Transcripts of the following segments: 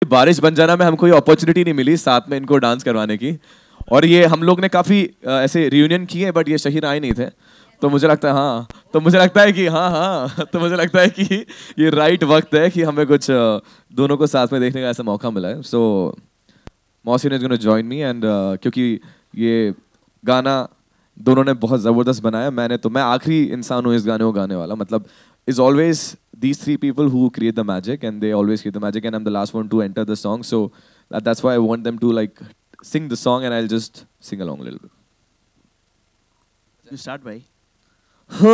बारिश बन जाना में हमको ये अपॉर्चुनिटी नहीं मिली साथ में इनको डांस करवाने की, और ये हम लोग ने काफ़ी ऐसे रियूनियन किए बट ये शहीर आए नहीं थे, तो मुझे लगता है तो मुझे लगता है कि तो मुझे लगता है कि ये राइट वक्त है कि हमें कुछ दोनों को साथ में देखने का ऐसा मौका मिला है. So Mohsin is gonna join me, and क्योंकि ये गाना दोनों ने बहुत ज़बरदस्त बनाया. मैं आखिरी इंसान हूँ इस गाने को गाने वाला. मतलब is always these three people who create the magic, and they always create the magic, and I'm the last one to enter the song, so that's why I want them to like sing the song, and I'll just sing along a little bit. You start, bhai. हो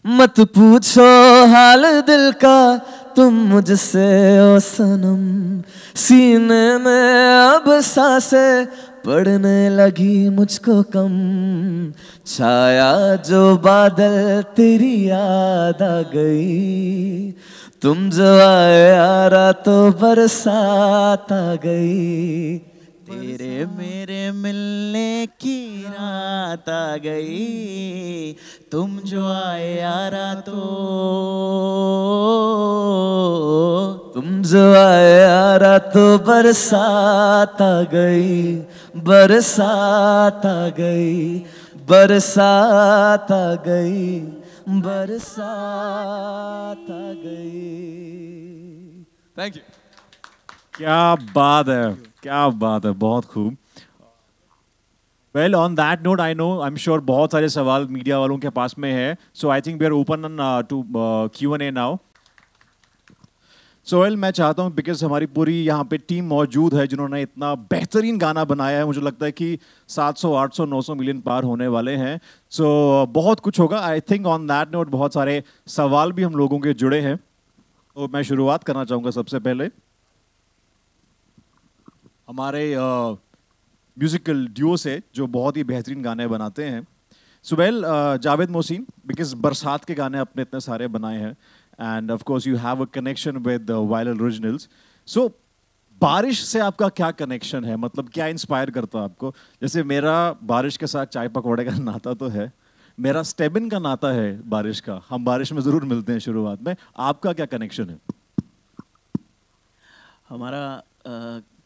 मत पूछो हाल दिल का तुम मुझसे ओ सनम, सीने में अब सांसें पड़ने लगी मुझको कम, छाया जो बादल तेरी याद आ गई, तुम जो आए यारा तो बरसात आ गई, तेरे मेरे मिलने की रात आ गई, तुम जो आए यारा तो, तुम जो आए यारा तो बरसात आ गई, बरसात आ गई, बरसात आ गई, बरसात आ गई. Thank you. क्या बात है, क्या बात है, बहुत खूब. Well on that note I know I am sure बहुत सारे सवाल मीडिया वालों के पास में है, so I think we are open to Q&A now. Sohail, मैं चाहता हूँ बिकॉज हमारी पूरी यहाँ पे टीम मौजूद है जिन्होंने इतना बेहतरीन गाना बनाया है, मुझे लगता है कि 700, 800, 900 मिलियन पार होने वाले हैं, सो बहुत कुछ होगा. I think on that note बहुत सारे सवाल भी हम लोगों के जुड़े हैं, तो मैं शुरुआत करना चाहूँगा सबसे पहले हमारे म्यूजिकल ड्यूओ से जो बहुत ही बेहतरीन गाने बनाते हैं. सुहेल, जावेद मोहसिन, बिकॉज बरसात के गाने अपने इतने सारे बनाए हैं and of course you have a connection with the viral originals, so बारिश से आपका क्या कनेक्शन है, मतलब क्या इंस्पायर करता है आपको? जैसे मेरा बारिश के साथ चाय पकौड़े का नाता तो है, मेरा स्टेबिन का नाता है बारिश का, हम बारिश में जरूर मिलते हैं शुरुआत में. आपका क्या कनेक्शन है? हमारा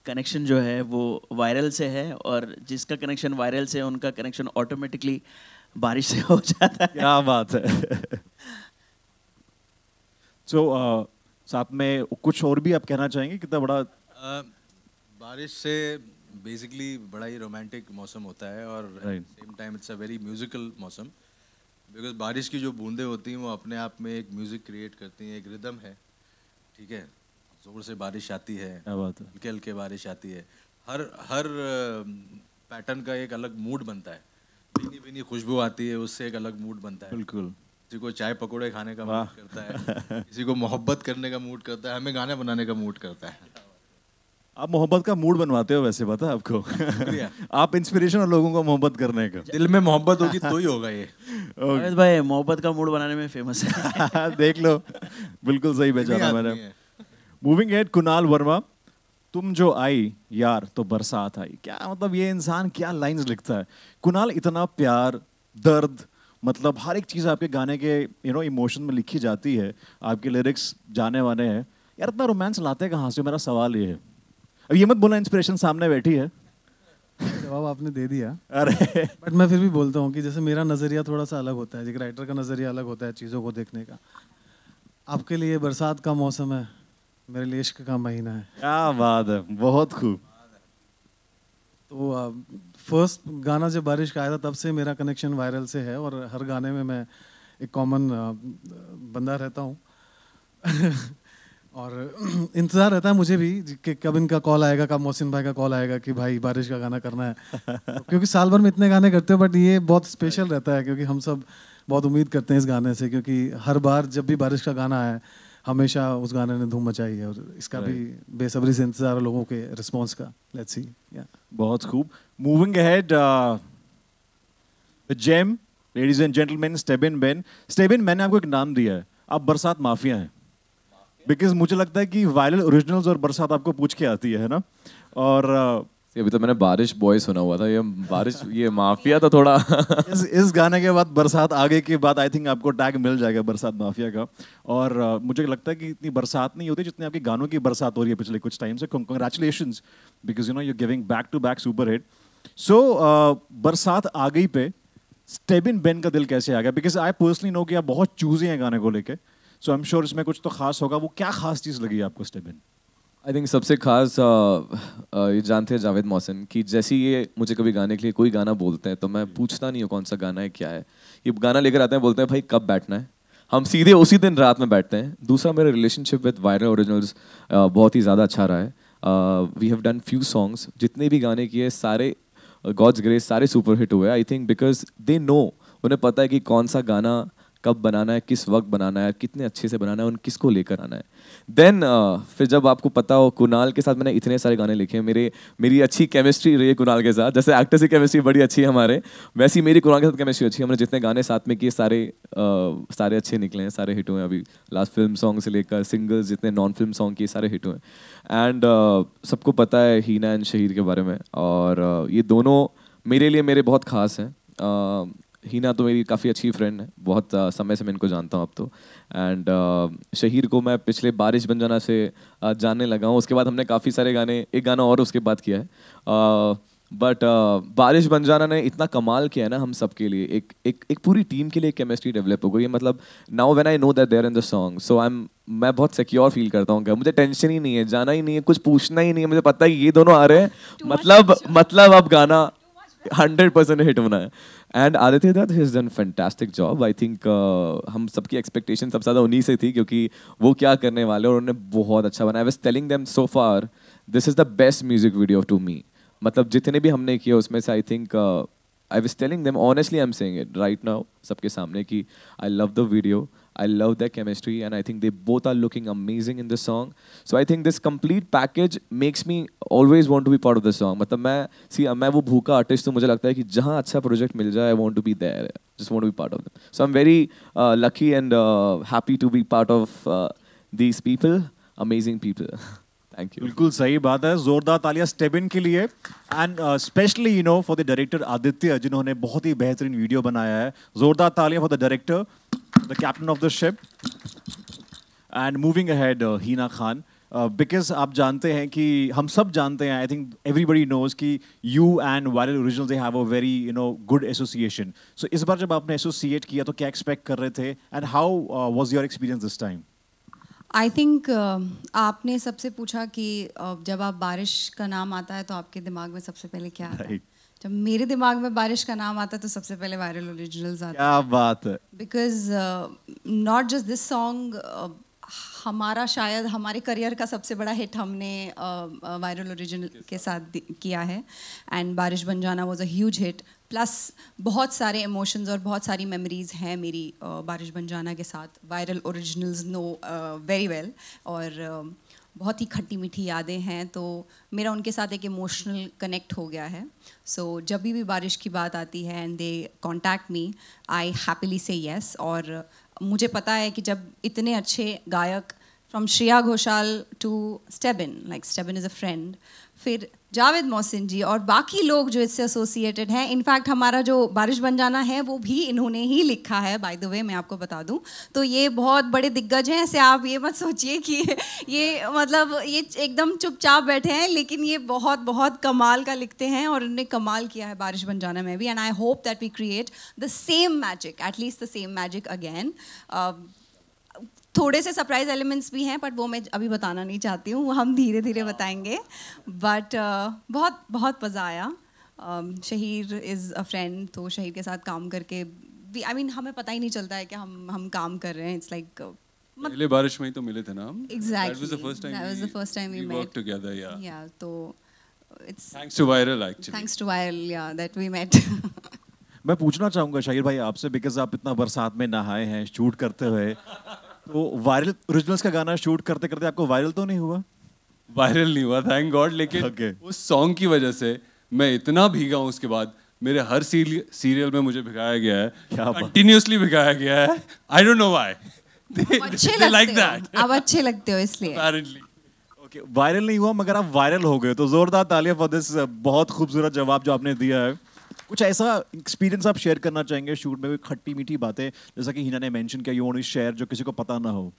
कनेक्शन जो है वो वायरल से है, और जिसका कनेक्शन वायरल से है उनका कनेक्शन ऑटोमेटिकली बारिश से हो जाता है. क्या बात है. सो साथ में कुछ और भी आप कहना चाहेंगे? कितना बड़ा बारिश से बेसिकली बड़ा ही रोमांटिक मौसम होता है, और same time it's a very musical मौसम, बिकॉज बारिश की जो बूंदें होती हैं वो अपने आप में एक म्यूजिक क्रिएट करती हैं, एक रिदम है. ठीक है, जोर से बारिश आती है, हल्के हल्के बारिश आती है, हर पैटर्न का एक अलग मूड बनता है, भीनी भीनी खुशबू आती है, उससे एक अलग मूड बनता है. बिल्कुल. किसी को चाय पकौड़े खाने का मूड करता है, किसी को मोहब्बत करने का मूड करता है, हमें गाने बनाने का मूड करता है. आप मोहब्बत का मूड बनवाते हो वैसे, पता है आपको. आप इंस्पिरेशन और लोगों को मोहब्बत करने का. दिल में मोहब्बत होगी तो ही होगा ये. भाई मोहब्बत का मूड बनाने में फेमस है. देख लो, बिल्कुल सही पहचाना मैंने. मूविंग एड, कुणाल वर्मा, तुम जो आई यार तो बरसात आई. क्या मतलब ये इंसान क्या लाइंस लिखता है. कुणाल, इतना प्यार, दर्द, मतलब हर एक चीज़ आपके गाने के इमोशन में लिखी जाती है, आपके लिरिक्स जाने वाले हैं यार, इतना रोमांस लाते कहाँ से? मेरा सवाल ये है. अब ये मत बोलना इंस्पिरेशन सामने बैठी है. जवाब आपने दे दिया. अरे बट मैं फिर भी बोलता हूँ कि जैसे मेरा नज़रिया थोड़ा सा अलग होता है, एक राइटर का नज़रिया अलग होता है चीज़ों को देखने का. आपके लिए बरसात का मौसम है, मेरे लिए इश्क का महीना है. क्या बात है, बहुत खूब. तो फर्स्ट गाना जब बारिश का आया था तब से मेरा कनेक्शन वायरल से है, और हर गाने में मैं एक कॉमन बंदा रहता हूँ. और इंतज़ार रहता है मुझे भी कि कब इनका कॉल आएगा, कब मोहसिन भाई का कॉल आएगा कि भाई बारिश का गाना करना है. क्योंकि साल भर में इतने गाने करते हो, बट ये बहुत स्पेशल रहता है क्योंकि हम सब बहुत उम्मीद करते हैं इस गाने से, क्योंकि हर बार जब भी बारिश का गाना आया हमेशा उस गाने ने धूम मचाई है, और इसका भी बेसब्री से इंतजार है लोगों के रिस्पॉन्स का. Let's see. बहुत खूब. Moving ahead, gem, ladies and gentleman, Stebin Ben. Stebin, मैंने आपको एक नाम दिया है, आप बरसात माफिया हैं, बिकॉज मुझे लगता है कि वायरल ओरिजिनल्स और बरसात आपको पूछ के आती है ना. और अभी तो मैंने बारिश बॉय सुना हुआ था, ये बारिश ये माफिया तो थोड़ा इस गाने के बाद बरसात आगे के बाद आई थिंक आपको टैग मिल जाएगा बरसात माफिया का। और मुझे लगता है कि इतनी बरसात नहीं होती जितनी आपके गानों की बरसात हो रही है पिछले कुछ टाइम से। Congratulations because you know you giving back to back super hit. So बरसात आ गई पे स्टेबिन बेन का दिल कैसे आ गया? बिकॉज आई पर्सनली नो कि आप बहुत चूजी हैं गाने को लेके, सो आई एम श्योर इसमें कुछ तो खास होगा। वो क्या खास चीज़ लगी आपको स्टेबिन? आई थिंक सबसे खास ये जानते हैं जावेद मोहसिन कि जैसे ये मुझे कभी गाने के लिए कोई गाना बोलते हैं तो मैं पूछता नहीं हूँ कौन सा गाना है क्या है, ये गाना लेकर आते हैं, बोलते हैं भाई कब बैठना है, हम सीधे उसी दिन रात में बैठते हैं। दूसरा मेरा रिलेशनशिप विद वायरल ओरिजिनल्स बहुत ही ज़्यादा अच्छा रहा है। We have done few songs, जितने भी गाने किए सारे गॉड्स ग्रेस सारे सुपर हिट हुए। I think because they know, उन्हें पता है कि कौन सा गाना कब बनाना है, किस वक्त बनाना है, कितने अच्छे से बनाना है, उन किसको लेकर आना है। देन फिर जब आपको पता हो, कुणाल के साथ मैंने इतने सारे गाने लिखे हैं, मेरी अच्छी केमिस्ट्री रही है कुणाल के साथ। जैसे एक्टर्स की केमिस्ट्री बड़ी अच्छी है हमारे, वैसी मेरी कुणाल के साथ केमिस्ट्री अच्छी है। हमने जितने गाने साथ में किए सारे अच्छे निकले हैं, सारे हिट हुए हैं। अभी लास्ट फिल्म सॉन्ग से लेकर सिंगल्स जितने नॉन फिल्म सॉन्ग किए सारे हिट हुए हैं। एंड सबको पता है हीना एंड शहीर के बारे में, और ये दोनों मेरे लिए मेरे बहुत खास हैं। हीना तो मेरी काफ़ी अच्छी फ्रेंड है, बहुत समय से मैं इनको जानता हूँ अब तो। एंड शहीर को मैं पिछले बारिश बन जाना से जानने लगा हूँ। उसके बाद हमने काफ़ी सारे गाने, एक गाना और उसके बाद किया है, बट बारिश बन जाना ने इतना कमाल किया है ना हम सब के लिए, एक पूरी टीम के लिए केमिस्ट्री डेवलप हो गई है। मतलब now when I know that they are in the song, so मैं बहुत सिक्योर फील करता हूँ। मुझे टेंशन ही नहीं है, जाना ही नहीं है, कुछ पूछना ही नहीं है, मुझे पता है ये दोनों आ रहे हैं, मतलब अब गाना 100% हिट होना है। And Aditya Dutt has done fantastic job. I think हम सबकी एक्सपेक्टेशन सबसे ज़्यादा उन्हीं से थी, क्योंकि वो क्या करने वाले, और उन्होंने बहुत अच्छा बनाया। I was telling them so far this is the best music video to me. मतलब जितने भी हमने किए उसमें से I think I was telling them honestly, I am saying it right now सबके सामने कि I love the video, I love their chemistry, and I think they both are looking amazing in this song. So I think this complete package makes me always want to be part of the song. मतलब मैं वो भूखा artist हूँ, मुझे लगता है कि जहाँ अच्छा प्रोजेक्ट मिल जाए, I want to be there, just want to be part of them. So I'm very lucky and happy to be part of these people, amazing people. Thank you. बिल्कुल सही बात है, जोरदार तालियां स्टेबिन के लिए। And specially you know for the director Aditya, जिन्होंने बहुत ही बेहतरीन वीडियो बनाया है। जोरदार तालियां for the director, the captain of the ship. And moving ahead Hina Khan, because आप जानते हैं कि हम सब जानते हैं, आई थिंक एवरीबडी नोज कि you and viral originals they have a very you know good association. So इस बार जब आपने एसोसिएट किया तो क्या एक्सपेक्ट कर रहे थे, and how was your experience this time? I think आपने सबसे पूछा कि जब आप बारिश का नाम आता है तो आपके दिमाग में सबसे पहले क्या आता है? जब मेरे दिमाग में बारिश का नाम आता है तो सबसे पहले वायरल ओरिजिनल्स आता है। क्या बात है! Because not just this song, हमारा शायद हमारे करियर का सबसे बड़ा हिट हमने वायरल ओरिजिनल के साथ किया है, एंड बारिश बन जाना was a huge hit. Plus बहुत सारे इमोशंस और बहुत सारी मेमोरीज हैं मेरी बारिश बन जाना के साथ, viral originals know very well, और बहुत ही खट्टी मीठी यादें हैं, तो मेरा उनके साथ एक इमोशनल कनेक्ट हो गया है। सो जब भी बारिश की बात आती है and they contact me, I happily say yes. और मुझे पता है कि जब इतने अच्छे गायक from Shreya Ghoshal to Stebin, like Stebin is a friend, फिर जावेद मोहसिन जी और बाकी लोग जो इससे एसोसिएटेड हैं, इनफैक्ट हमारा जो बारिश बन जाना है वो भी इन्होंने ही लिखा है, बाय द वे मैं आपको बता दूं। तो ये बहुत बड़े दिग्गज हैं, ऐसे आप ये मत सोचिए कि ये मतलब ये एकदम चुपचाप बैठे हैं, लेकिन ये बहुत बहुत कमाल का लिखते हैं और उन्होंने कमाल किया है बारिश बन जाना में भी। And I hope that we create the same magic, at least the same magic again. थोड़े से सरप्राइज एलिमेंट्स भी हैं, बट वो मैं अभी बताना नहीं चाहती हूँ, वो हम धीरे धीरे बताएंगे। बट बहुत बहुत मज़ा आया। शहीर इज़ अ फ्रेंड, तो शहीर के साथ काम करके आई मीन हमें पता ही नहीं चलता है कि हम काम कर रहे हैं। इट्स लाइक पहले बारिश में ही तो मिले थे ना हम। Exactly. That was the first time That was the first time we met. worked together, yeah. Yeah, तो it's Thanks to Viral actually. thanks to Viral, yeah, that we met. मैं पूछना चाहूंगा शाहिर भाई आपसे, बिकॉज आप इतना बरसात में नहाए हैं शूट करते हुए, तो वायरल ओरिजिनल्स का गाना शूट करते करते आपको वायरल तो नहीं हुआ? वायरल नहीं हुआ थैंक गॉड, लेकिन Okay. उस सॉन्ग की वजह से मैं इतना भीगा हूँ। उसके बाद मेरे हर सीरियल में मुझे भिगाया गया है, कंटिन्यूअसली भिगाया गया है। I don't know why. अच्छे लगते like हो, that. आप अच्छे लगते हो इसलिए। Apparently. ओके, वायरल नहीं हुआ मगर आप वायरल हो गए, तो जोरदार तालियां फॉर दिस बहुत खूबसूरत जवाब जो आपने दिया है। कुछ ऐसा एक्सपीरियंस आप शेयर करना चाहेंगे शूट में, कोई खट्टी मीठी बातें जैसा कि हिना ने मेंशन किया, यू वांट टू शेयर, जो किसी को पता ना हो?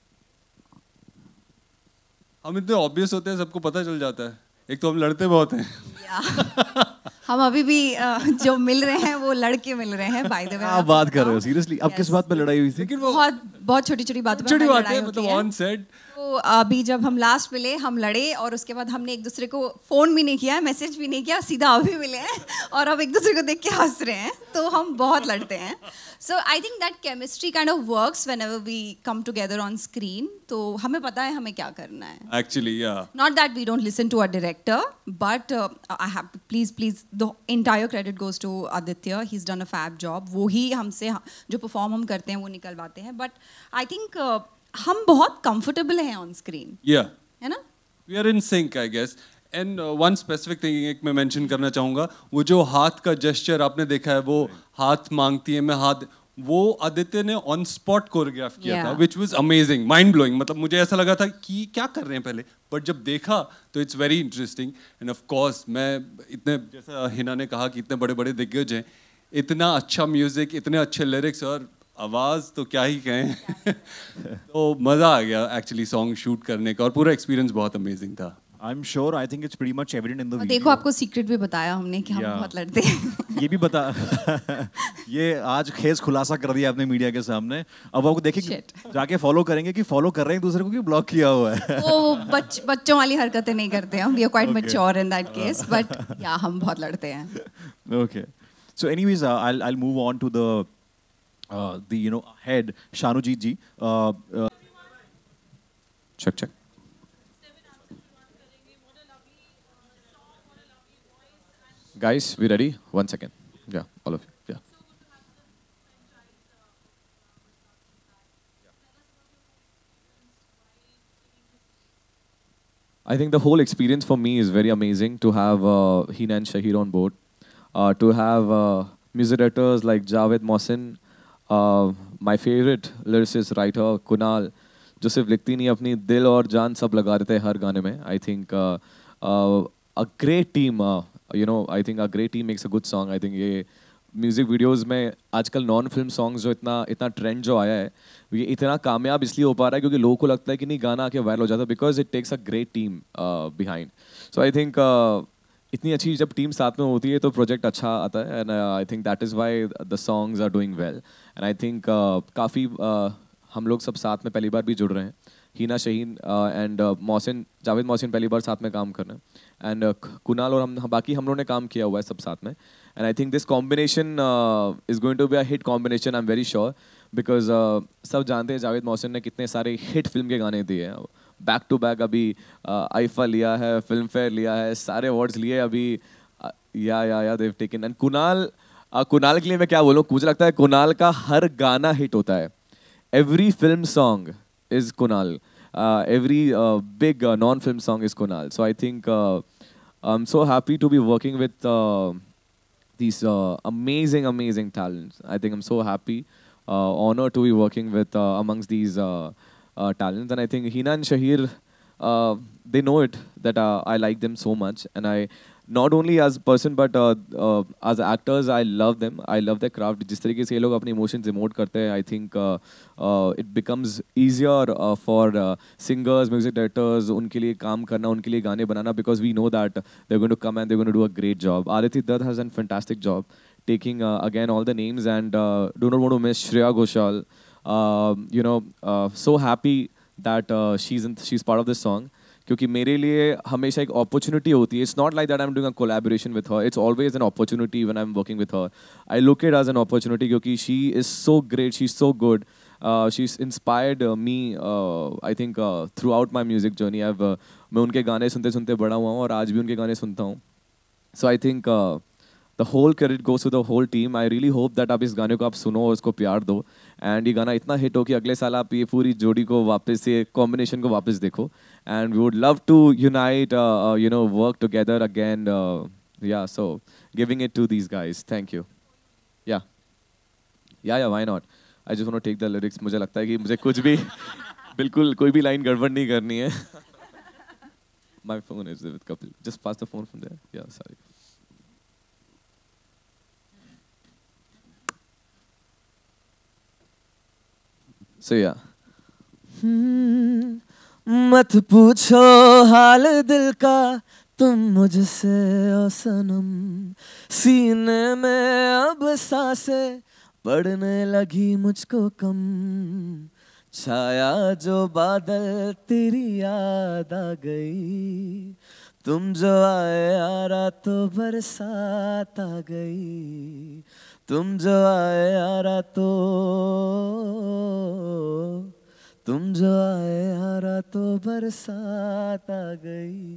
हम इतने ऑब्वियस होते हैं, सबको पता चल जाता है। एक तो हम लड़ते बहुत हैं। हम अभी भी जो मिल रहे हैं वो लड़के मिल रहे हैं, बाय द वे। आप बात कर रहे हो सीरियसली? अब किस बात पे लड़ाई हुई थी? लेकिन वो बहुत छोटी छोटी बातों पे छोटी हमारी बात लड़ाई है, होती मतलब है। On set. तो अभी जब हम लास्ट मिले, हम लड़े और उसके बाद हमने एक दूसरे को फोन भी नहीं किया, मैसेज भी नहीं किया, सीधा अभी मिले हैं और अब एक दूसरे को देख के हंस रहे हैं। तो हम बहुत लड़ते हैं। So I think that chemistry kind of works whenever we come together on screen. तो हमें पता है हमें क्या करना है। एक्चुअली या Not that we don't listen to our director, but I have to please the entire credit goes to Aditya. He's done a fab job. वो ही हमसे जो परफॉर्म हम करते हैं वो निकलवाते हैं. But I think हम बहुत comfortable हैं on screen. या है ना? We are in sync I guess. And one specific thing एक मैं मेंशन करना चाहूँगा, वो जो हाथ का जेस्चर आपने देखा है, वो हाथ मांगती है, मैं हाथ, वो आदित्य ने ऑन स्पॉट कोरियोग्राफ किया था, which was amazing, mind blowing. मतलब मुझे ऐसा लगा था कि क्या कर रहे हैं पहले, बट जब देखा तो it's very interesting. End of course मैं इतने, जैसा हिना ने कहा कि इतने बड़े बड़े दिग्गज हैं, इतना अच्छा म्यूजिक, इतने अच्छे लिरिक्स और आवाज़ तो क्या ही कहें। तो मज़ा आ गया एक्चुअली सॉन्ग शूट करने का और पूरा एक्सपीरियंस बहुत अमेजिंग था। I'm sure, I think it's pretty much evident in the video. देखो आपको सीक्रेट भी बताया हमने कि हम बहुत लड़ते हैं। ये भी बता ये आज खेस खुलासा कर दिया आपने मीडिया के सामने। अब आपको देखेंगे, जाके फॉलो करेंगे कि फॉलो कर रहे हैं एक दूसरे को कि ब्लॉक किया हुआ है। वो बच्चों वाली हरकतें नहीं करते हम। We are quite mature in that case, but या हम बहुत लड़ते हैं। Okay. So anyways, I'll move on to the head, Shanujit ji. check. Guys, we ready? 1 second. Yeah, all of you. Yeah. I think the whole experience for me is very amazing to have Hina and Shahir on board. To have music directors like Javed Mohsin, my favorite lyricist writer Kunal, जो सिर्फ लिखती नहीं अपनी दिल और जान सब लगा देते हैं हर गाने में. I think a great team. I think a great team makes a good song. I think ये म्यूजिक वीडियोस में आजकल नॉन फिल्म सॉन्ग्स जो इतना ट्रेंड जो आया है, ये इतना कामयाब इसलिए हो पा रहा है क्योंकि लोगों को लगता है कि नहीं गाना आके वायरल हो जाता है, because it takes a great team behind. So I think इतनी अच्छी जब टीम साथ में होती है तो प्रोजेक्ट अच्छा आता है. And I think that is why the songs are doing well. And I think काफ़ी हम लोग सब साथ में पहली बार भी जुड़ रहे हैं. हीना, शहीन एंड मोहसिन, जावेद मोहसिन पहली बार साथ में काम कर रहे हैं. एंड कुणाल और हम बाकी हम लोगों ने काम किया हुआ है सब साथ में. And I think this combination is going to be a hit combination, I am very sure. Because सब जानते हैं जावेद मोहसिन ने कितने सारे हिट फिल्म के गाने दिए हैं. बैक टू बैक अभी आईफा लिया है, फिल्म फेयर लिया है, सारे अवार्ड्स लिए अभी. या देव टेकन. एंड कुणाल के लिए मैं क्या बोलूँ, मुझे लगता है कुणाल का हर गाना हिट होता है. Every film song is Kunal. Every big non-film song is Kunal. So I think I'm so happy to be working with these amazing talents. I think I'm so happy, honored to be working with amongst these talents. And I think Hina and Shahir, they know it that I like them so much, and I not only as a person but as actors, I love them. I love their craft. जिस तरीके से ये लोग अपने emotions emote करते हैं, I think it becomes easier for singers, music directors, उनके लिए काम करना, उनके लिए गाने बनाना, because we know that they're going to come and they're going to do a great job. Aditi Dutt has done a fantastic job taking again all the names, and do not want to miss Shreya Ghoshal. So happy that she's part of this song. क्योंकि मेरे लिए हमेशा एक opportunity होती है. It's not like that I am doing a collaboration with her. It's always an opportunity when I am working with her. I look it as an opportunity क्योंकि she is so great, she is so good. She is inspired me I think throughout my music journey. मैं उनके गाने सुनते सुनते बड़ा हुआ हूँ और आज भी उनके गाने सुनता हूँ. So I think the whole credit goes to the whole team. I really hope that आप इस गाने को आप सुनो और उसको प्यार दो, and ये गाना इतना हिट हो कि अगले साल आप ये पूरी जोड़ी को वापस से कॉम्बिनेशन को वापस देखो. And we would love to unite, work together again. So giving it to these guys. Thank you. Yeah, why not? I just want to take the lyrics. मुझे लगता है कि मुझे कुछ भी बिल्कुल कोई भी लाइन गड़बड़ नहीं करनी है. My phone is with Kapil. Just pass the phone from there. Yeah, sorry. So yeah. मत पूछो हाल दिल का तुम मुझसे ओ सनम, सीने में अब सांसें पड़ने लगी मुझको कम, छाया जो बादल तेरी याद आ गई, तुम जो आए यारा तो बरसात आ गई, तुम जो आए यारा तो, तुम जो आए यारा तो बरसात आ गई,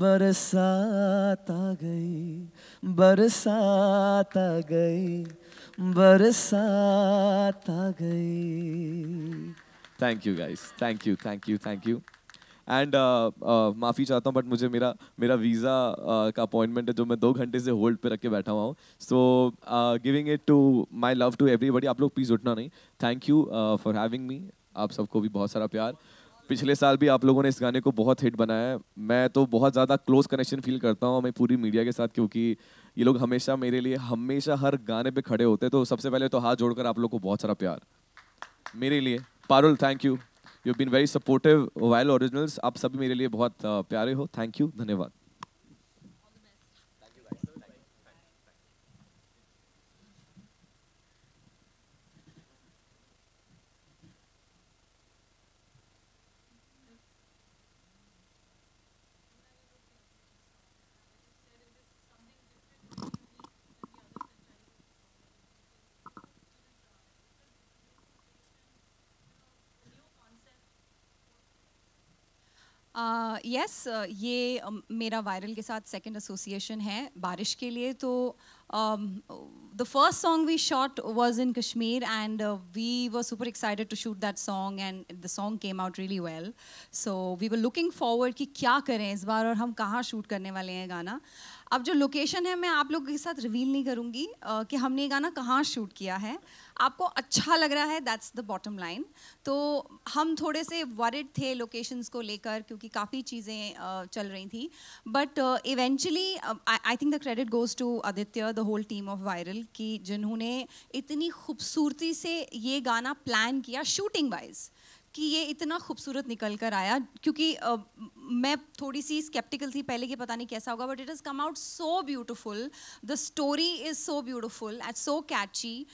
बरसात आ गई, बरसात आ गई, बरसात आ गई. Thank you guys. Thank you, thank you, thank you. And माफ़ी चाहता हूँ बट मुझे मेरा वीज़ा का अपॉइंटमेंट है जो मैं 2 घंटे से होल्ड पे रख के बैठा हुआ हूँ. So giving it to my love to everybody. आप लोग प्लीज़ उठना नहीं. Thank you for having me. आप सबको भी बहुत सारा प्यार. पिछले साल भी आप लोगों ने इस गाने को बहुत हिट बनाया है. मैं तो बहुत ज़्यादा क्लोज कनेक्शन फील करता हूँ मैं पूरी मीडिया के साथ, क्योंकि ये लोग हमेशा मेरे लिए हमेशा हर गाने पे खड़े होते हैं. तो सबसे पहले तो हाथ जोड़कर आप लोग को बहुत सारा प्यार मेरे लिए. Parul, thank you. You been very supportive. Wild Originals, आप सभी मेरे लिए बहुत प्यारे हो. थैंक यू, धन्यवाद. यस, ये मेरा वायरल के साथ सेकंड एसोसिएशन है बारिश के लिए. तो the first song we shot was in Kashmir and we were super excited to shoot that song and the song came out really well. So we were looking forward कि क्या करें इस बार और हम कहाँ शूट करने वाले हैं गाना. अब जो लोकेशन है मैं आप लोगों के साथ रिवील नहीं करूँगी कि हमने ये गाना कहाँ शूट किया है. आपको अच्छा लग रहा है, दैट्स द बॉटम लाइन. तो हम थोड़े से वरिड थे लोकेशंस को लेकर क्योंकि काफ़ी चीज़ें चल रही थी. But eventually I think the credit goes to Aditya, the whole team of Viral, कि जिन्होंने इतनी खूबसूरती से ये गाना प्लान किया शूटिंग वाइज कि ये इतना खूबसूरत निकल कर आया. क्योंकि मैं थोड़ी सी स्केप्टिकल थी पहले कि पता नहीं कैसा होगा, but it has come out so beautiful. The story is so beautiful and so catchy.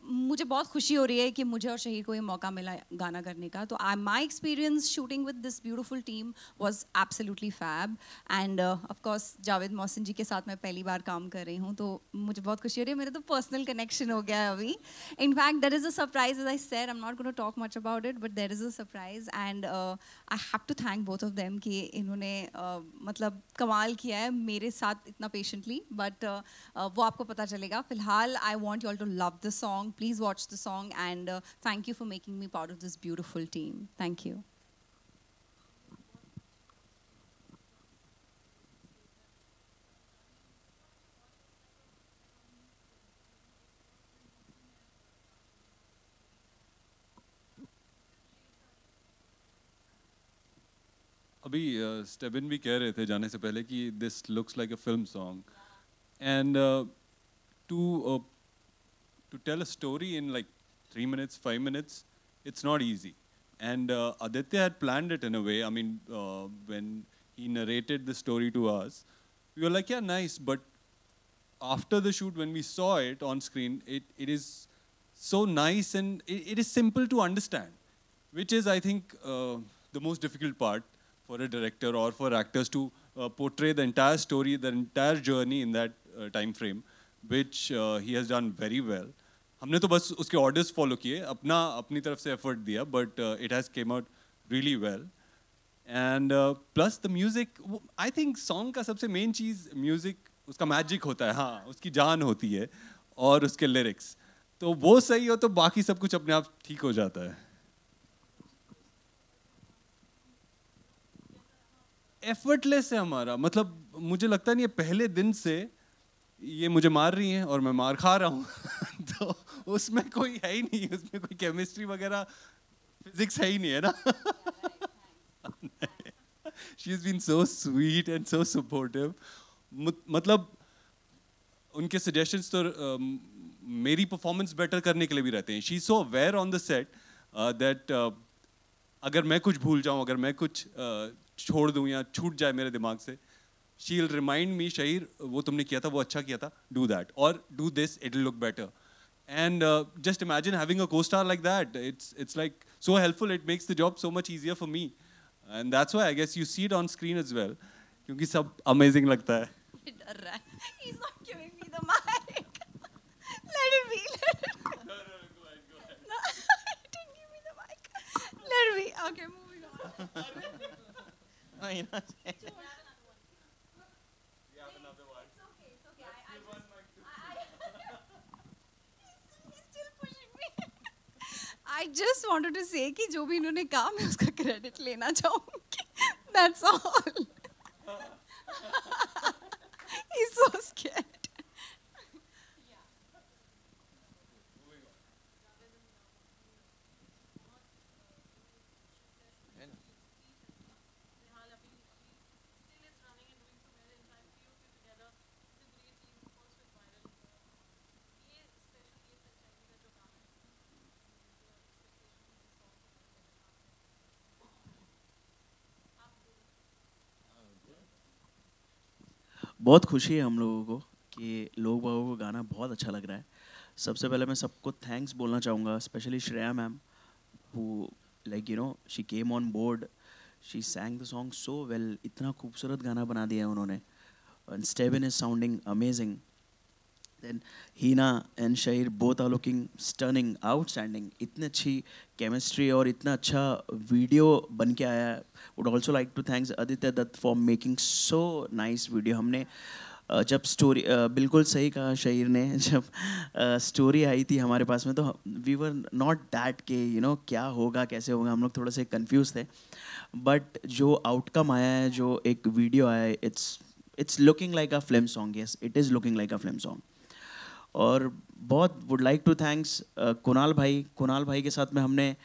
मुझे बहुत खुशी हो रही है कि मुझे और शहीर को ये मौका मिला गाना करने का. तो my experience shooting with this beautiful team was absolutely fab. And of course Javed Mohsin ji के साथ मैं पहली बार काम कर रही हूँ तो मुझे बहुत खुशी हो रही है. मेरा तो पर्सनल कनेक्शन हो गया है अभी. In fact there is a surprise, as I said, I am not going to talk much about it, but there is a surprise and I have to thank both of them कि इन्होंने मतलब कमाल किया है मेरे साथ इतना पेशेंटली. बट वो आपको पता चलेगा. फिलहाल I want you all to love the song. Please watch the song and thank you for making me part of this beautiful team. Thank you. अभी स्टेबिन भी कह रहे थे जाने से पहले कि this looks like a film song and to tell a story in like 3 minutes 5 minutes it's not easy and Aditya had planned it in a way. I mean when he narrated the story to us we were like yeah nice, but after the shoot when we saw it on screen it is so nice and it is simple to understand, which is I think the most difficult part for a director or for actors to portray the entire story, the entire journey in that time frame, which he has done very well. हमने तो बस उसके orders follow किए, अपनी तरफ से effort दिया, but it has came out really well. And plus the music, I think song का सबसे main चीज़ music, उसका magic होता है, हाँ, उसकी जान होती है, और उसके lyrics. तो वो सही हो तो बाकी सब कुछ अपने आप ठीक हो जाता है. एफर्टलेस है हमारा, मतलब मुझे लगता नहीं है पहले दिन से ये मुझे मार रही हैं और मैं मार खा रहा हूँ तो उसमें कोई है ही नहीं, उसमें कोई केमिस्ट्री वगैरह फिजिक्स है ही नहीं है ना she's been so sweet and so supportive. मतलब उनके suggestions तो मेरी performance better करने के लिए भी रहते हैं. She's so aware on the set that अगर मैं कुछ भूल जाऊँ, अगर मैं कुछ छोड़ दूँ या छूट जाए मेरे दिमाग से, she'll remind me, Shahir, वो तुमने किया था, वो अच्छा किया था, do that, or do this, it'll look better. And just imagine having a co-star like that. It's like so helpful. It makes the job so much easier for me. And that's why I guess you see it on screen as well. क्योंकि सब amazing लगता है. He's not giving me the mic. Let it be. Let it be. No, go ahead. No, he didn't give me the mic. Let it be. Okay, moving on. No, you're not saying. I just wanted to say कि जो भी इन्होंने कहा मैं उसका credit लेना चाहूँगी. That's all. He's so scared. बहुत खुशी है हम लोगों को कि लोग बागों को गाना बहुत अच्छा लग रहा है. सबसे पहले मैं सबको थैंक्स बोलना चाहूँगा, specially Shreya ma'am, who like you know she came on board, she sang the song so well. इतना खूबसूरत गाना बना दिया है उन्होंने. And Stebin is sounding amazing. Then Hina and Shahir both are looking stunning, outstanding. इतनी अच्छी chemistry और इतना अच्छा video बन के आया है. Would also like to thanks Aditya Dutt for making so nice video. हमने जब story बिल्कुल सही कहा शहीर ने, जब story आई थी हमारे पास में तो we were not that के you know क्या होगा कैसे होगा, हम लोग थोड़े से confused थे. But जो outcome आया है, जो एक video आया है, it's looking like a film song. Yes, it is looking like a film song. और बहुत would like to thanks Kunal भाई के साथ में हमने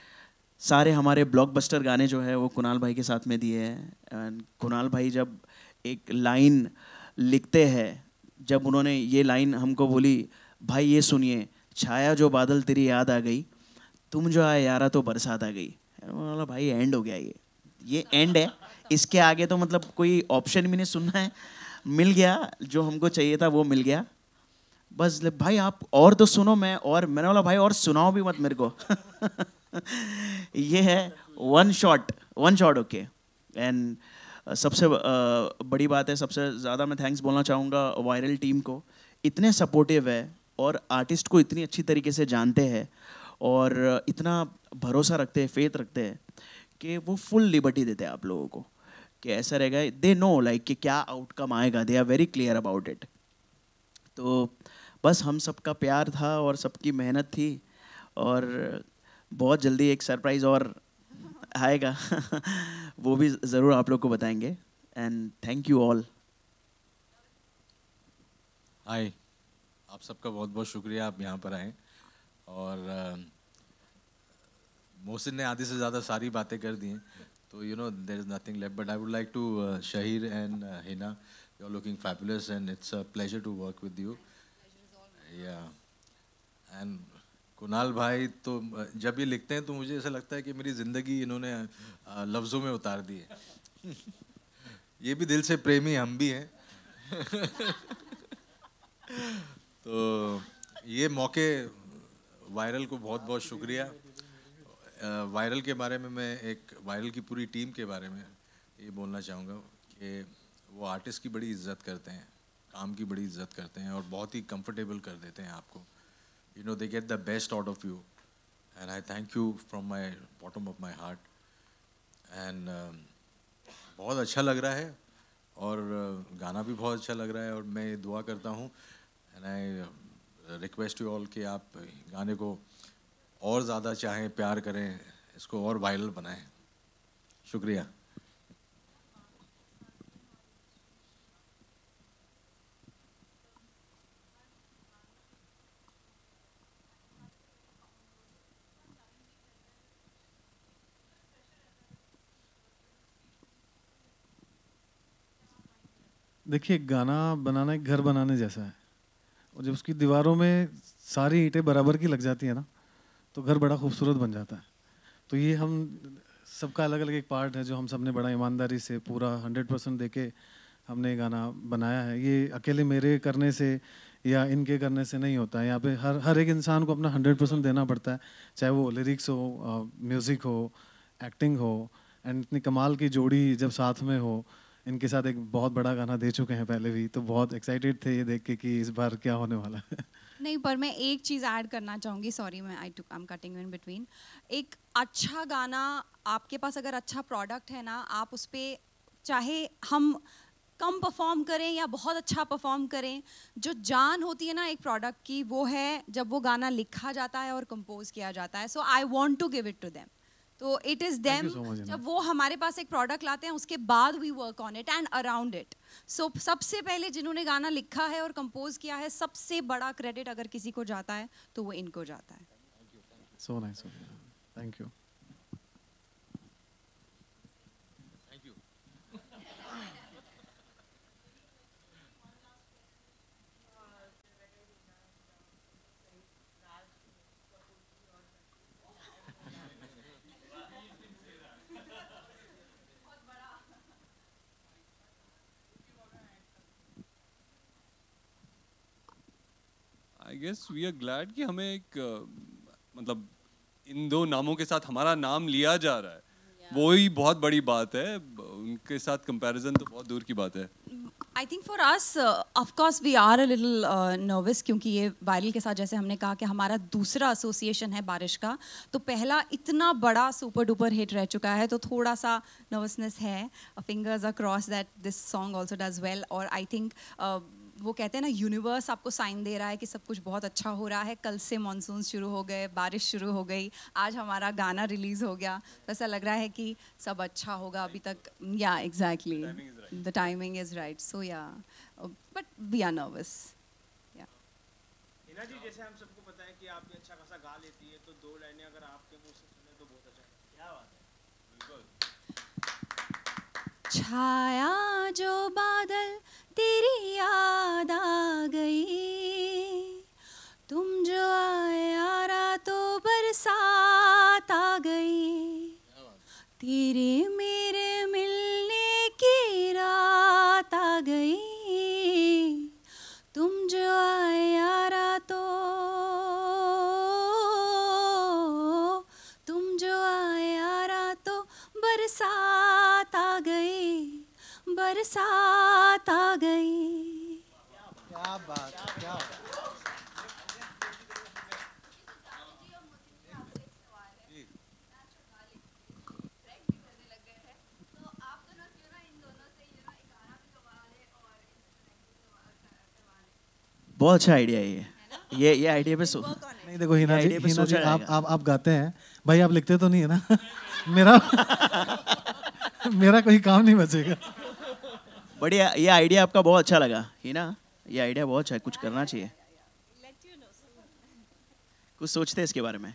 सारे हमारे ब्लॉकबस्टर गाने जो है वो कुणाल भाई के साथ में दिए हैं. एंड कुणाल भाई जब एक लाइन लिखते हैं, जब उन्होंने ये लाइन हमको बोली, भाई ये सुनिए, छाया जो बादल तेरी याद आ गई, तुम जो आए यारा तो बरसात आ गई. बोला भाई एंड हो गया, ये एंड है, इसके आगे तो मतलब कोई ऑप्शन भी नहीं सुनना है. मिल गया जो हमको चाहिए था, वो मिल गया. बस भाई आप और तो सुनो, मैंने बोला भाई और सुनाओ भी मत मेरे को. ये है वन शॉट ओके. एंड सबसे बड़ी बात है, सबसे ज़्यादा मैं थैंक्स बोलना चाहूँगा वायरल टीम को. इतने सपोर्टिव है और आर्टिस्ट को इतनी अच्छी तरीके से जानते हैं और इतना भरोसा रखते हैं, फेथ रखते हैं कि वो फुल लिबर्टी देते हैं आप लोगों को कि ऐसा रहेगा. दे नो लाइक कि क्या आउटकम आएगा, they are very clear about it. तो बस हम सबका प्यार था और सबकी मेहनत थी और बहुत जल्दी एक सरप्राइज़ और आएगा. वो भी ज़रूर आप लोग को बताएंगे. And thank you all. Hi, आप सबका बहुत बहुत शुक्रिया आप यहाँ पर आए. और मोहसिन ने आधे से ज़्यादा सारी बातें कर दी हैं, तो you know there is nothing left. But I would like to Shaheer and Hina, you are looking fabulous and it's a pleasure to work with you. Yeah and Kunal भाई तो जब ये लिखते हैं तो मुझे ऐसा लगता है कि मेरी ज़िंदगी इन्होंने लफ्ज़ों में उतार दी है. ये भी दिल से प्रेमी हम भी हैं. तो ये मौके वायरल को बहुत बहुत शुक्रिया. वायरल के बारे में मैं वायरल की पूरी टीम के बारे में ये बोलना चाहूँगा कि वो आर्टिस्ट की बड़ी इज्जत करते हैं, काम की बड़ी इज्जत करते हैं और बहुत ही कंफर्टेबल कर देते हैं आपको. You know they get the best out of you and I thank you from my bottom of my heart. And बहुत अच्छा लग रहा है और गाना भी बहुत अच्छा लग रहा है. और मैं दुआ करता हूँ and I request you all कि आप गाने को और ज़्यादा चाहें, प्यार करें, इसको और वायरल बनाएं. शुक्रिया. देखिए, गाना बनाना एक घर बनाने जैसा है, और जब उसकी दीवारों में सारी ईंटें बराबर की लग जाती है ना, तो घर बड़ा खूबसूरत बन जाता है। तो ये हम सबका अलग अलग एक पार्ट है जो हम सब ने बड़ा ईमानदारी से पूरा 100% देके हमने ये गाना बनाया है। ये अकेले मेरे करने से या इनके करने से नहीं होता है। यहाँ पे हर एक इंसान को अपना 100% देना पड़ता है, चाहे वो लिरिक्स हो, म्यूज़िक हो, एक्टिंग हो। एंड इतनी कमाल की जोड़ी जब साथ में हो, इनके साथ एक बहुत बड़ा गाना दे चुके हैं पहले भी, तो बहुत एक्साइटेड थे ये देख के कि इस बार क्या होने वाला है। नहीं, पर मैं एक चीज़ ऐड करना चाहूँगी, सॉरी मैं I am cutting in between. एक अच्छा गाना, आपके पास अगर अच्छा प्रोडक्ट है ना, आप उस पर चाहे हम कम परफॉर्म करें या बहुत अच्छा परफॉर्म करें, जो जान होती है ना एक प्रोडक्ट की, वो है जब वो गाना लिखा जाता है और कंपोज किया जाता है। So I want to give it to them. तो इट इज़ देम, जब वो हमारे पास एक प्रोडक्ट लाते हैं उसके बाद we work on it and around it. So सबसे पहले जिन्होंने गाना लिखा है और कंपोज किया है, सबसे बड़ा क्रेडिट अगर किसी को जाता है तो वो इनको जाता है। So nice, thank you. I guess we are glad कि हमें एक मतलब इन दो नामों के साथ हमारा नाम लिया जा रहा है, वो ही बहुत बड़ी बात है। उनके साथ कंपैरिजन तो बहुत दूर की बात है। I think for us of course we are a little nervous, क्योंकि ये वायरल के साथ, जैसे हमने कहा कि हमारा दूसरा एसोसिएशन है बारिश का, तो पहला इतना बड़ा सुपर डुपर हिट रह चुका है, तो थोड़ा सा नर्वसनेस है। Fingers are cross that this song also does well. और आई थिंक वो कहते हैं ना, यूनिवर्स आपको साइन दे रहा है कि सब कुछ बहुत अच्छा हो रहा है। कल से मानसून शुरू हो गए, बारिश शुरू हो गई, आज हमारा गाना रिलीज हो गया, तो ऐसा लग रहा है कि सब अच्छा होगा। अभी तक या exactly the timing is right. So yeah but we are nervous. Hina ji, जैसे हम सबको पता है कि आप भी अच्छा खासा गा लेती है, तो दो लाइनें अगर आपके मुंह से सुने तो बहुत अच्छा है। क्या बात है। छाया जो बादल तेरी याद आ गई, तुम जो आया रातों बरसात आ गई, तेरे मेरे मिलने की रात आ गई, तुम जो आया रातों, तुम जो आया रातों बरसात आ गई, बरसात आ गई। क्या बात, क्या बात। बहुत अच्छा आइडिया है ये आइडिया पे नहीं, देखो हिना जी, हिना जी आप गाते हैं भाई, आप लिखते तो नहीं है ना? मेरा मेरा कोई काम नहीं बचेगा। बढ़िया, ये आइडिया आपका बहुत अच्छा लगा हिना, ये आइडिया बहुत अच्छा है, कुछ करना चाहिए। कुछ सोचते हैं इसके बारे में।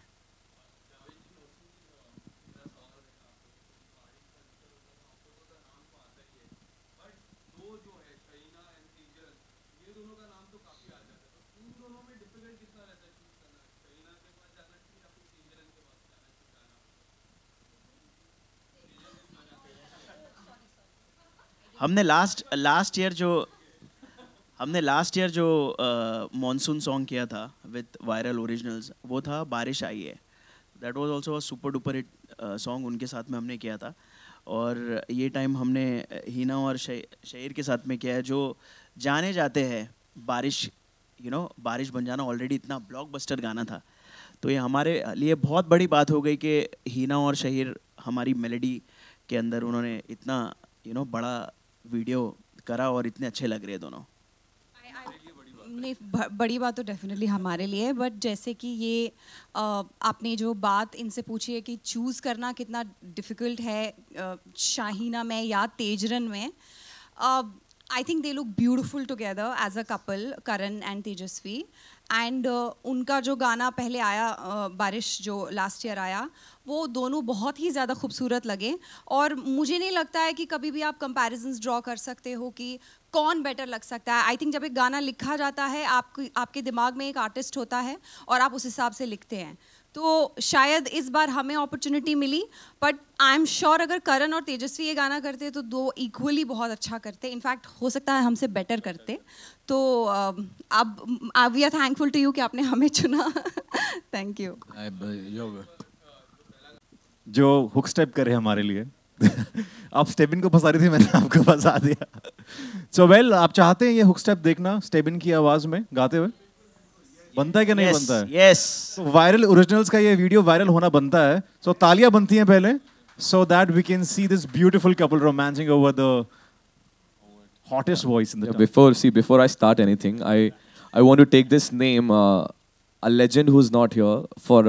हमने लास्ट ईयर जो मॉनसून सॉन्ग किया था विद वायरल ओरिजिनल्स, वो था बारिश आई है। That was also a super duper hit song, उनके साथ में हमने किया था। और ये टाइम हमने हिना और शहीर के साथ में किया है, जो जाने जाते हैं बारिश, बारिश बन जाना ऑलरेडी इतना ब्लॉकबस्टर गाना था। तो ये हमारे लिए बहुत बड़ी बात हो गई कि हिना और शहीर हमारी मेलोडी के अंदर उन्होंने इतना बड़ा वीडियो करा और इतने अच्छे लग रहे हैं दोनों। नहीं, बड़ी बात तो डेफिनेटली हमारे लिए, बट जैसे कि ये आपने जो बात इनसे पूछी है कि चूज़ करना कितना डिफ़िकल्ट है शाहीना में या तेजरन में, I think they look beautiful together as a couple, Karan and Tejasvi. And उनका जो गाना पहले आया बारिश जो लास्ट ईयर आया, वो दोनों बहुत ही ज़्यादा खूबसूरत लगे. और मुझे नहीं लगता है कि कभी भी आप comparisons ड्रॉ कर सकते हो कि कौन बेटर लग सकता है. आई थिंक जब एक गाना लिखा जाता है, आपके दिमाग में एक आर्टिस्ट होता है और आप उस हिसाब से लिखते हैं. तो शायद इस बार हमें अपॉर्चुनिटी मिली, बट आई एम श्योर अगर करण और तेजस्वी ये गाना करते तो दो इक्वली बहुत अच्छा करते. इनफैक्ट हो सकता है हमसे बेटर करते. तो अब we are thankful to you कि आपने हमें चुना. Thank you. जो हुक स्टेप करे हमारे लिए. आप स्टेबिन को फंसा रही थी, मैंने आपको फंसा दिया. सो वेल, आप चाहते हैं ये हुक स्टेप देखना स्टेबिन की आवाज में गाते हुए? बनता है कि नहीं बनता है? यस. वायरल ओरिजिनल्स का ये वीडियो वायरल होना बनता है. सो तालियां बनती हैं पहले, so that we can see this beautiful couple romancing over the hottest voice in the town. Before I start anything, I want to take this name, a legend who's not here, for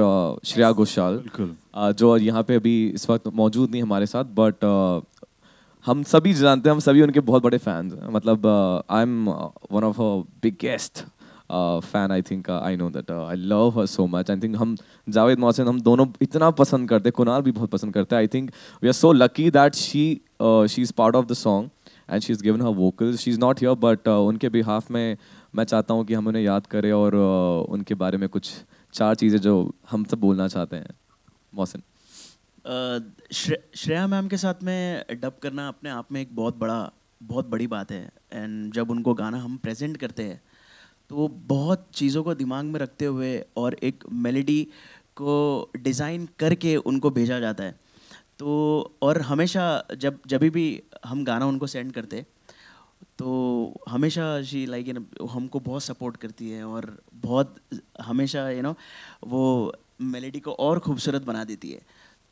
Shreya Ghoshal, जो यहाँ पे अभी इस वक्त मौजूद नहीं हमारे साथ, but हम सभी जानते हैं, हम सभी उनके बहुत बड़े फैंस हैं. मतलब I'm one of her biggest fan. I think I know that I love her so much. I think हम जावेद मोहसिन हम दोनों इतना पसंद करते हैं, कुणाल भी बहुत पसंद करता है. I think we are so lucky that she's part of the song and she's given her vocals. She's not here, but उनके behalf में मैं चाहता हूँ कि हम उन्हें याद करें और उनके बारे में कुछ 4 चीज़ें जो हम सब बोलना चाहते हैं. मोहसिन. श्रेया मैम के साथ में डब करना अपने आप में एक बहुत बड़ी बात है. एंड जब उनको गाना हम प्रेजेंट करते हैं तो बहुत चीज़ों को दिमाग में रखते हुए और एक मेलोडी को डिज़ाइन करके उनको भेजा जाता है. तो और हमेशा जब भी हम गाना उनको सेंड करते तो हमेशा शी लाइक हमको बहुत सपोर्ट करती है और बहुत हमेशा वो मेलोडी को और खूबसूरत बना देती है.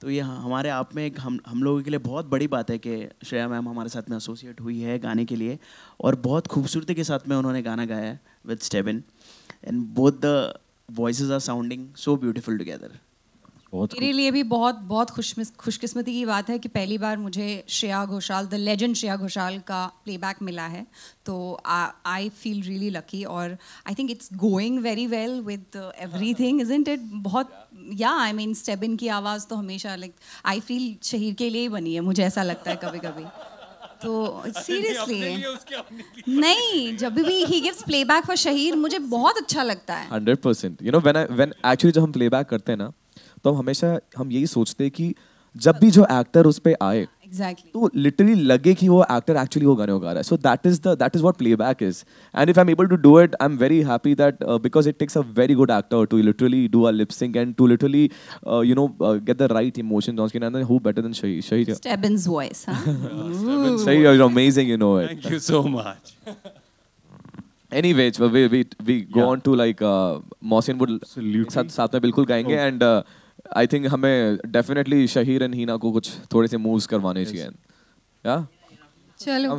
तो ये हमारे आप में एक हम लोगों के लिए बहुत बड़ी बात है कि श्रेया मैम हमारे साथ में एसोसिएट हुई है गाने के लिए और बहुत खूबसूरती के साथ में उन्होंने गाना गाया है with Stebin. And both the voices are sounding so beautiful together. मेरे लिए भी बहुत खुशकिस्मती की बात है कि पहली बार मुझे श्रेया घोषाल, द लेजेंड श्रेया घोषाल का प्लेबैक मिला है. तो आई फील रियली लकी और I think it's going very well with everything, isn't it? बहुत आई मीन स्टेबिन की आवाज़ तो हमेशा लाइक आई फील शहीर के लिए ही बनी है, मुझे ऐसा लगता है कभी कभी. तो सीरियसली नहीं, जब भी he gives playback for Shaheer मुझे बहुत अच्छा लगता है. 100%. when actually जब हम प्लेबैक करते हैं ना, तो हमेशा हम यही सोचते हैं कि जब भी जो एक्टर उस पे आए तो लिटरली लगे कि वो एक्टर एक्चुअली वो गाने गा रहा है. So that is what playback is. And if I am able to do it, I am very happy that because it takes a very good actor to literally do a lip sync and to literally get the right emotions on screen. And who better than Shahi? Stebin's voice, huh? Shahi, you're amazing, you know it. Thank you so much. Anyway, we go on to like Mohsin would साथ में बिल्कुल गाएंगे. And I think हमें definitely Shaheer and हीना को कुछ थोड़े से moves करवाने चाहिए. या चलो.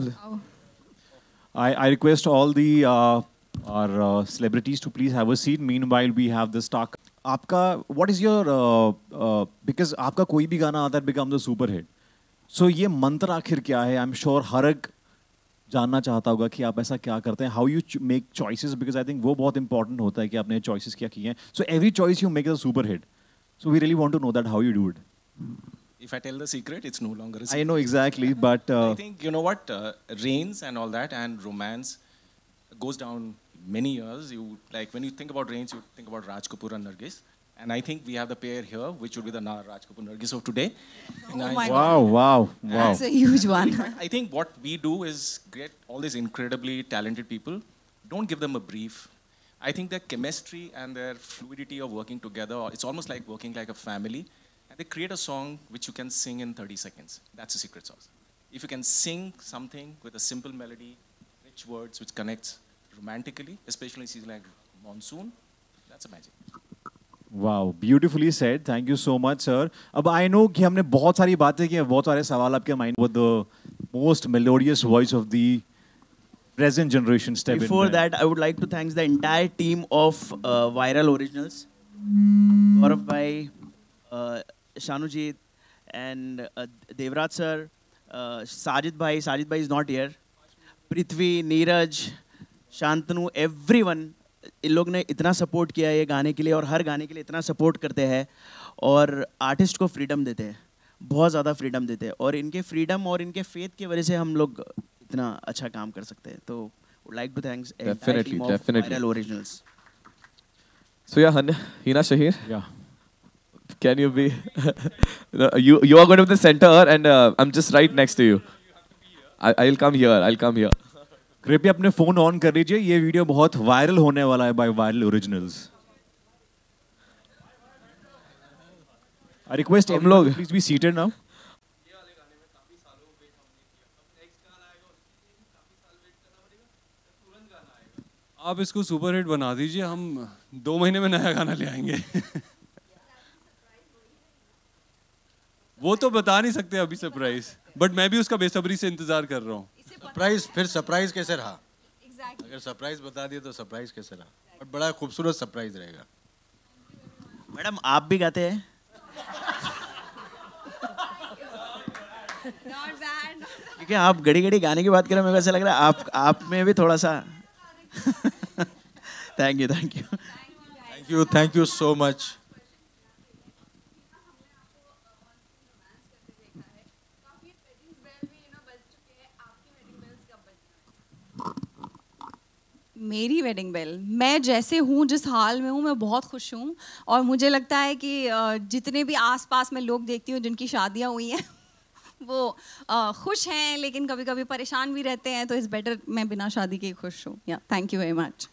I request all the our celebrities to please have a seat. Meanwhile, we have this talk. आपका what is your because आपका कोई भी गाना आता है becomes a super hit. So ये मंत्र आखिर क्या है? I'm sure हर एक जानना चाहता होगा कि आप ऐसा क्या करते हैं. How you make choices, because I think वो बहुत important होता है कि आपने choices क्या की हैं. So every choice you make is a super hit. So we really want to know that how you do it. If I tell the secret, it's no longer a secret. I know exactly, but I think you know what Rains and all that and romance goes down many years. You like when you think about Rains, you think about Raj Kapoor and Nargis, and I think we have the pair here, which would be the Raj Kapoor Nargis of today. Wow! That's a huge one. I think what we do is get all these incredibly talented people. Don't give them a brief. I think their chemistry and their fluidity of working together, it's almost like working like a family. And they create a song which you can sing in 30 seconds. That's the secret sauce. If you can sing something with a simple melody, rich words which connects romantically, especially in season like monsoon, that's a magic. Wow, beautifully said. Thank you so much, sir. अब I know कि हमने बहुत सारी बातें की हैं, बहुत सारे सवाल आपके mind with the most melodious voice of the present generation step. Before that, I would like to thank the entire team of Viral Originals, Gaurav bhai, Shanujit, and Devraj sir, Sajid bhai. Sajid bhai is not here. Prithvi, Neeraj, Shantanu, everyone, इन लोग ने इतना support किया है ये गाने के लिए और हर गाने के लिए इतना सपोर्ट करते हैं और आर्टिस्ट को फ्रीडम देते हैं, बहुत ज़्यादा फ्रीडम देते हैं और इनके फ्रीडम और इनके फेथ की वजह से हम लोग इतना अच्छा काम कर सकते हैं. तो would like to thanks entire team of Viral Originals. So yeah, Hina Shahir. Yeah. Can you be? you are going to be the center, and I'm just right next to you. I'll come here. I'll come here. कृपया अपने phone on कर लीजिए, ये video बहुत viral होने वाला है by viral originals. I request हम लोग प्लीज बी सीटेड नाउ. आप इसको सुपर हिट बना दीजिए, हम 2 महीने में नया गाना ले आएंगे. वो तो बता नहीं सकते अभी सरप्राइज, बट मैं भी उसका बेसब्री से इंतजार कर रहा हूँ. सरप्राइज, फिर सरप्राइज कैसे रहा? अगर सरप्राइज बता दिए तो सरप्राइज कैसे रहा? और बड़ा खूबसूरत सरप्राइज रहेगा. मैडम आप भी गाते हैं? क्योंकि आप घड़ी घड़ी गाने की बात करें, मेरे को ऐसा लग रहा है आप में भी थोड़ा सा. Thank you so much. मेरी वेडिंग बेल, मैं जैसे हूँ, जिस हाल में हूँ, मैं बहुत खुश हूँ और मुझे लगता है कि जितने भी आसपास में लोग देखती हूँ जिनकी शादियाँ हुई हैं वो खुश हैं, लेकिन कभी कभी परेशान भी रहते हैं, तो इस बेटर मैं बिना शादी के खुश हूँ. या थैंक यू वेरी मच.